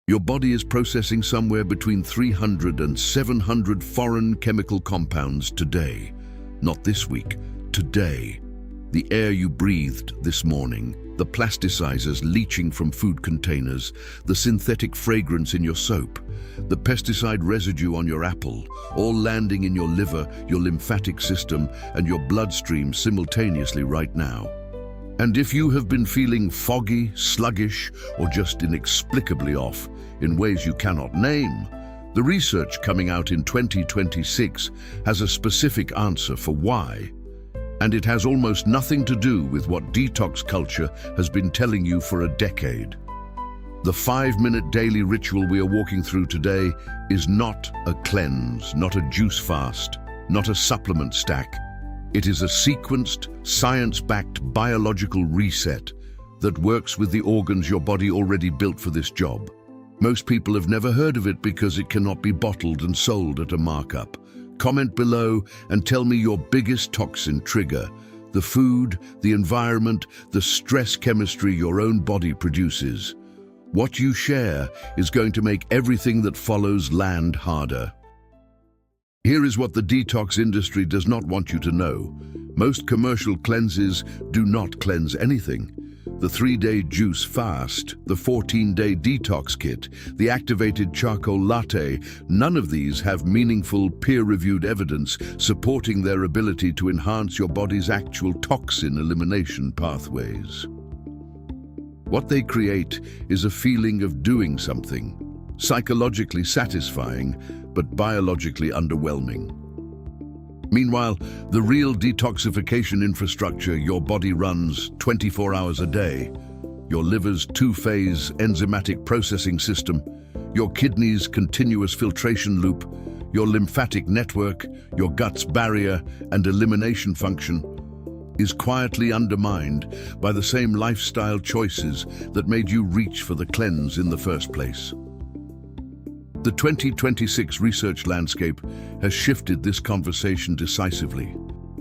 Your body is processing somewhere between 300 and 700 foreign chemical compounds today. Not this week, today. The air you breathed this morning, the plasticizers leaching from food containers, the synthetic fragrance in your soap, the pesticide residue on your apple, all landing in your liver, your lymphatic system, and your bloodstream simultaneously right now. And if you have been feeling foggy, sluggish, or just inexplicably off in ways you cannot name, the research coming out in 2026 has a specific answer for why. And it has almost nothing to do with what detox culture has been telling you for a decade. The 5-minute daily ritual we are walking through today is not a cleanse, not a juice fast, not a supplement stack. It is a sequenced, science-backed biological reset that works with the organs your body already built for this job. Most people have never heard of it because it cannot be bottled and sold at a markup. Comment below and tell me your biggest toxin trigger, the food, the environment, the stress chemistry your own body produces. What you share is going to make everything that follows land harder. Here is what the detox industry does not want you to know. Most commercial cleanses do not cleanse anything. The 3-day juice fast, the 14-day detox kit, the activated charcoal latte, none of these have meaningful peer-reviewed evidence supporting their ability to enhance your body's actual toxin elimination pathways. What they create is a feeling of doing something, psychologically satisfying, but biologically underwhelming. Meanwhile, the real detoxification infrastructure your body runs 24 hours a day, your liver's 2-phase enzymatic processing system, your kidney's continuous filtration loop, your lymphatic network, your gut's barrier and elimination function, is quietly undermined by the same lifestyle choices that made you reach for the cleanse in the first place. The 2026 research landscape has shifted this conversation decisively.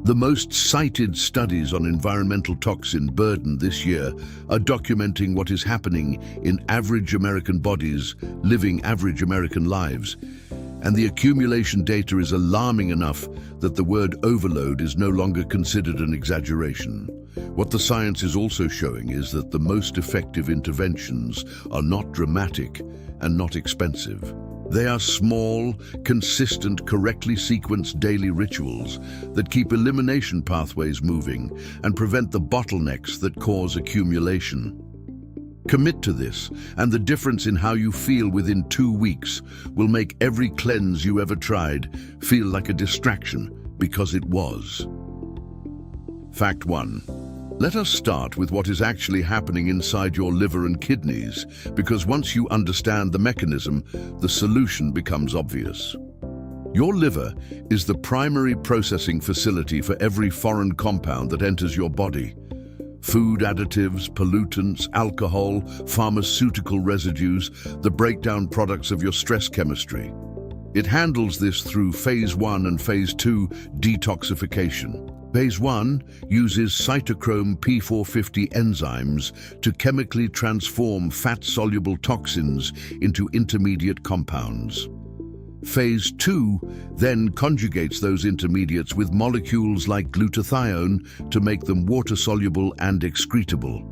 The most cited studies on environmental toxin burden this year are documenting what is happening in average American bodies living average American lives, and the accumulation data is alarming enough that the word overload is no longer considered an exaggeration. What the science is also showing is that the most effective interventions are not dramatic and not expensive. They are small, consistent, correctly sequenced daily rituals that keep elimination pathways moving and prevent the bottlenecks that cause accumulation. Commit to this, and the difference in how you feel within 2 weeks will make every cleanse you ever tried feel like a distraction, because it was. Fact 1. Let us start with what is actually happening inside your liver and kidneys, because once you understand the mechanism, the solution becomes obvious. Your liver is the primary processing facility for every foreign compound that enters your body. Food additives, pollutants, alcohol, pharmaceutical residues, the breakdown products of your stress chemistry. It handles this through Phase 1 and Phase 2 detoxification. Phase 1 uses cytochrome P450 enzymes to chemically transform fat-soluble toxins into intermediate compounds. Phase 2 then conjugates those intermediates with molecules like glutathione to make them water-soluble and excretable.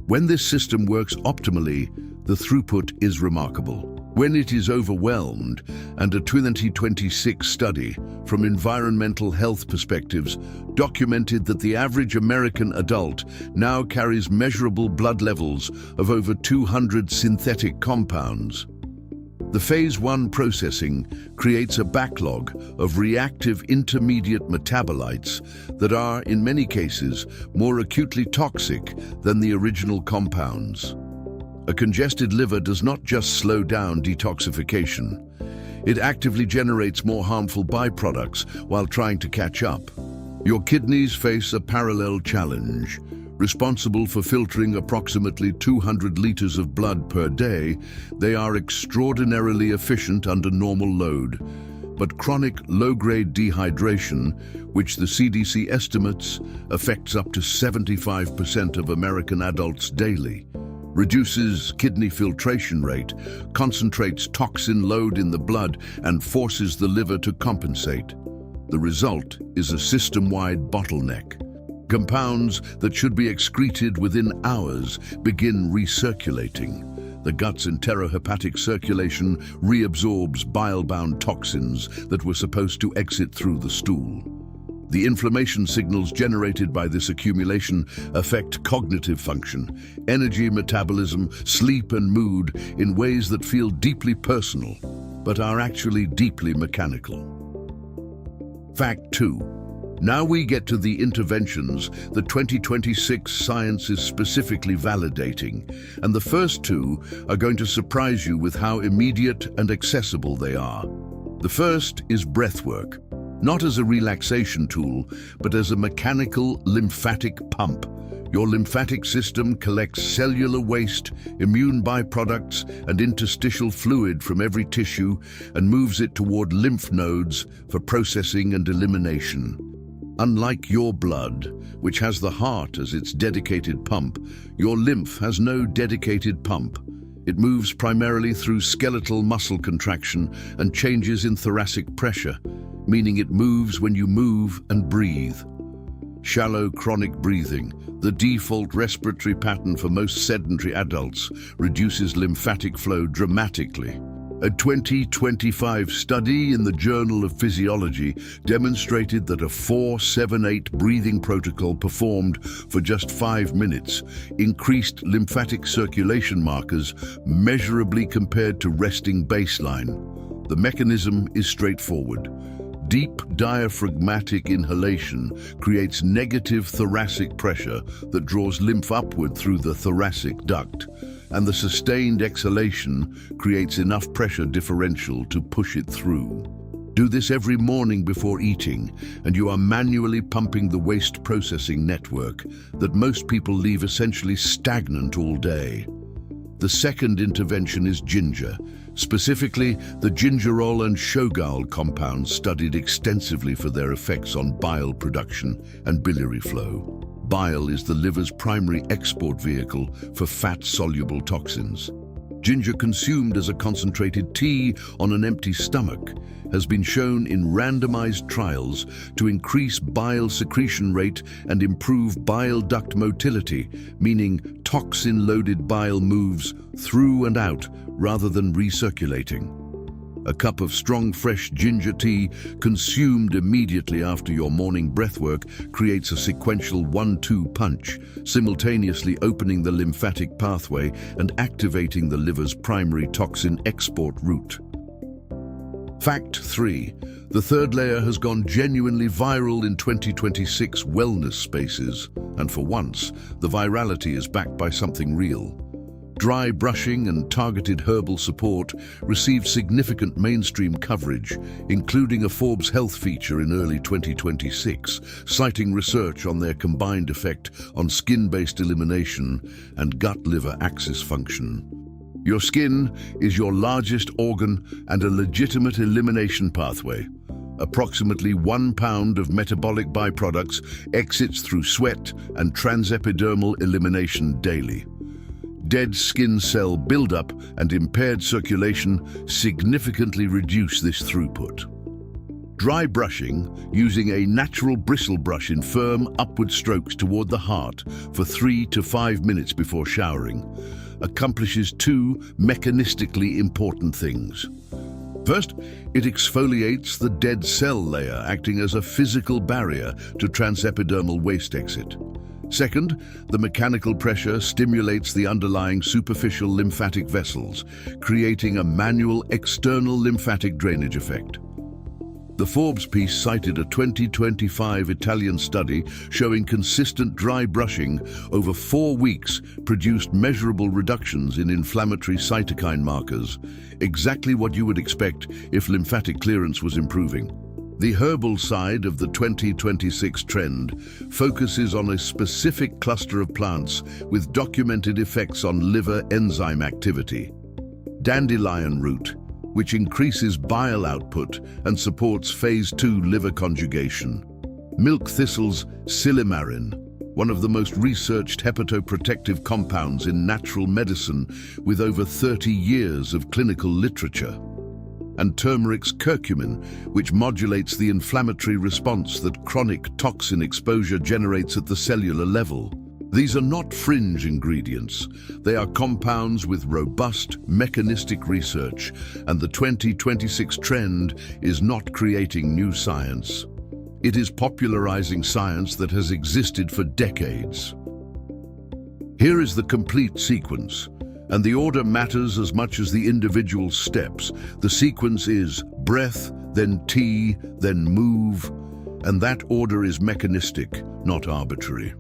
When this system works optimally, the throughput is remarkable. When it is overwhelmed, and a 2026 study from environmental health perspectives documented that the average American adult now carries measurable blood levels of over 200 synthetic compounds. The Phase 1 processing creates a backlog of reactive intermediate metabolites that are, in many cases, more acutely toxic than the original compounds. A congested liver does not just slow down detoxification. It actively generates more harmful byproducts while trying to catch up. Your kidneys face a parallel challenge. Responsible for filtering approximately 200 liters of blood per day, they are extraordinarily efficient under normal load. But chronic low-grade dehydration, which the CDC estimates affects up to 75% of American adults daily, reduces kidney filtration rate, concentrates toxin load in the blood, and forces the liver to compensate. The result is a system-wide bottleneck. Compounds that should be excreted within hours begin recirculating. The gut's enterohepatic circulation reabsorbs bile-bound toxins that were supposed to exit through the stool. The inflammation signals generated by this accumulation affect cognitive function, energy metabolism, sleep and mood in ways that feel deeply personal, but are actually deeply mechanical. Fact 2. Now we get to the interventions that 2026 science is specifically validating, and the first two are going to surprise you with how immediate and accessible they are. The first is breathwork, not as a relaxation tool, but as a mechanical lymphatic pump. Your lymphatic system collects cellular waste, immune byproducts, and interstitial fluid from every tissue and moves it toward lymph nodes for processing and elimination. Unlike your blood, which has the heart as its dedicated pump, your lymph has no dedicated pump. It moves primarily through skeletal muscle contraction and changes in thoracic pressure, meaning it moves when you move and breathe. Shallow chronic breathing, the default respiratory pattern for most sedentary adults, reduces lymphatic flow dramatically. A 2025 study in the Journal of Physiology demonstrated that a 4-7-8 breathing protocol performed for just 5 minutes increased lymphatic circulation markers measurably compared to resting baseline. The mechanism is straightforward. Deep diaphragmatic inhalation creates negative thoracic pressure that draws lymph upward through the thoracic duct, and the sustained exhalation creates enough pressure differential to push it through. Do this every morning before eating, and you are manually pumping the waste processing network that most people leave essentially stagnant all day. The second intervention is ginger, specifically the gingerol and shogal compounds studied extensively for their effects on bile production and biliary flow. Bile is the liver's primary export vehicle for fat-soluble toxins. Ginger consumed as a concentrated tea on an empty stomach has been shown in randomized trials to increase bile secretion rate and improve bile duct motility, meaning toxin-loaded bile moves through and out rather than recirculating. A cup of strong, fresh ginger tea consumed immediately after your morning breathwork creates a sequential 1-2 punch, simultaneously opening the lymphatic pathway and activating the liver's primary toxin export route. Fact 3. The third layer has gone genuinely viral in 2026 wellness spaces, and for once, the virality is backed by something real. Dry brushing and targeted herbal support received significant mainstream coverage, including a Forbes health feature in early 2026, citing research on their combined effect on skin-based elimination and gut-liver axis function. Your skin is your largest organ and a legitimate elimination pathway. Approximately 1 pound of metabolic byproducts exits through sweat and transepidermal elimination daily. Dead skin cell buildup and impaired circulation significantly reduce this throughput. Dry brushing, using a natural bristle brush in firm upward strokes toward the heart for 3 to 5 minutes before showering, accomplishes 2 mechanistically important things. First, it exfoliates the dead cell layer, acting as a physical barrier to transepidermal waste exit. Second, the mechanical pressure stimulates the underlying superficial lymphatic vessels, creating a manual external lymphatic drainage effect. The Forbes piece cited a 2025 Italian study showing consistent dry brushing over 4 weeks produced measurable reductions in inflammatory cytokine markers, exactly what you would expect if lymphatic clearance was improving. The herbal side of the 2026 trend focuses on a specific cluster of plants with documented effects on liver enzyme activity. Dandelion root, which increases bile output and supports phase 2 liver conjugation. Milk thistle's silymarin, one of the most researched hepatoprotective compounds in natural medicine with over 30 years of clinical literature. And turmeric's curcumin, which modulates the inflammatory response that chronic toxin exposure generates at the cellular level. These are not fringe ingredients. They are compounds with robust mechanistic research, and the 2026 trend is not creating new science. It is popularizing science that has existed for decades. Here is the complete sequence, and the order matters as much as the individual steps. The sequence is breath, then tea, then move, and that order is mechanistic, not arbitrary.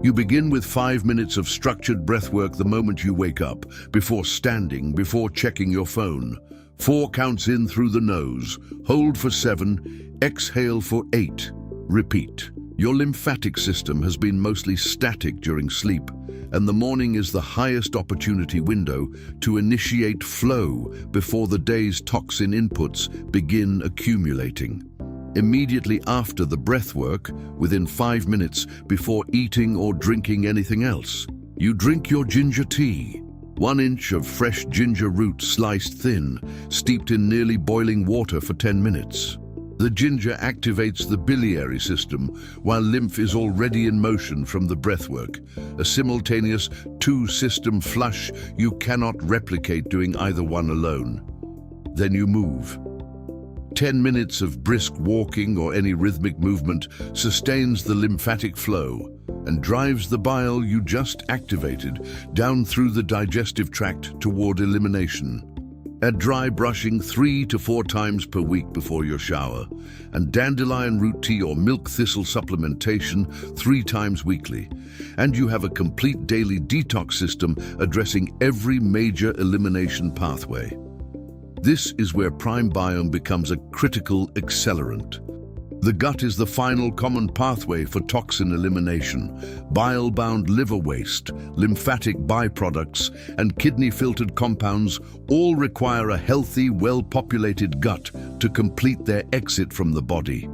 You begin with 5 minutes of structured breathwork the moment you wake up, before standing, before checking your phone. 4 counts in through the nose, hold for 7, exhale for 8. Repeat. Your lymphatic system has been mostly static during sleep, and the morning is the highest opportunity window to initiate flow before the day's toxin inputs begin accumulating. Immediately after the breathwork, within 5 minutes before eating or drinking anything else, you drink your ginger tea. 1 inch of fresh ginger root sliced thin, steeped in nearly boiling water for 10 minutes. The ginger activates the biliary system while lymph is already in motion from the breathwork, a simultaneous 2-system flush you cannot replicate doing either one alone. Then you move. 10 minutes of brisk walking or any rhythmic movement sustains the lymphatic flow and drives the bile you just activated down through the digestive tract toward elimination. Add dry brushing 3 to 4 times per week before your shower, and dandelion root tea or milk thistle supplementation 3 times weekly. And you have a complete daily detox system addressing every major elimination pathway. This is where Prime Biome becomes a critical accelerant. The gut is the final common pathway for toxin elimination. Bile-bound liver waste, lymphatic byproducts, and kidney-filtered compounds all require a healthy, well-populated gut to complete their exit from the body.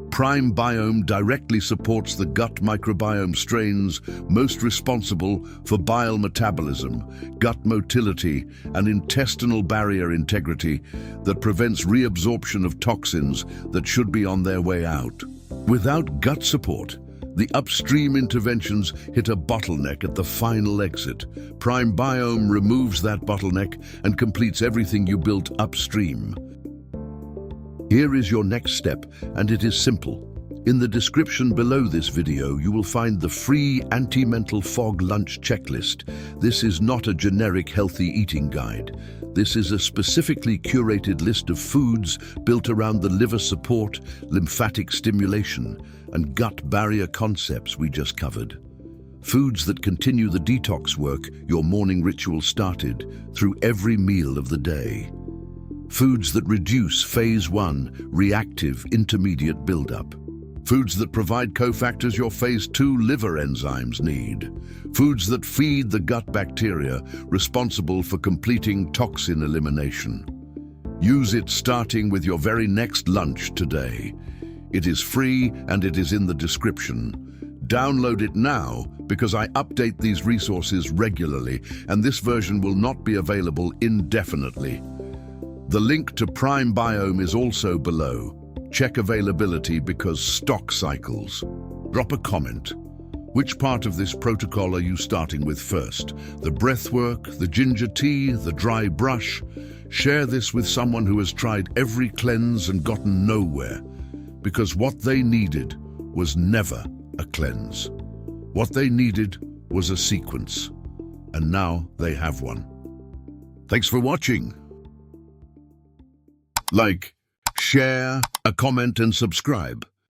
Prime Biome directly supports the gut microbiome strains most responsible for bile metabolism, gut motility, and intestinal barrier integrity that prevents reabsorption of toxins that should be on their way out. Without gut support, the upstream interventions hit a bottleneck at the final exit. Prime Biome removes that bottleneck and completes everything you built upstream. Here is your next step, and it is simple. In the description below this video, you will find the free anti-mental fog lunch checklist. This is not a generic healthy eating guide. This is a specifically curated list of foods built around the liver support, lymphatic stimulation, and gut barrier concepts we just covered. Foods that continue the detox work your morning ritual started through every meal of the day. Foods that reduce phase 1 reactive intermediate buildup. Foods that provide cofactors your phase 2 liver enzymes need. Foods that feed the gut bacteria responsible for completing toxin elimination. Use it starting with your very next lunch today. It is free and it is in the description. Download it now because I update these resources regularly and this version will not be available indefinitely. The link to Prime Biome is also below. Check availability because stock cycles. Drop a comment. Which part of this protocol are you starting with first? The breathwork, the ginger tea, the dry brush? Share this with someone who has tried every cleanse and gotten nowhere. Because what they needed was never a cleanse. What they needed was a sequence. And now they have one. Thanks for watching. Like, share, a comment and subscribe.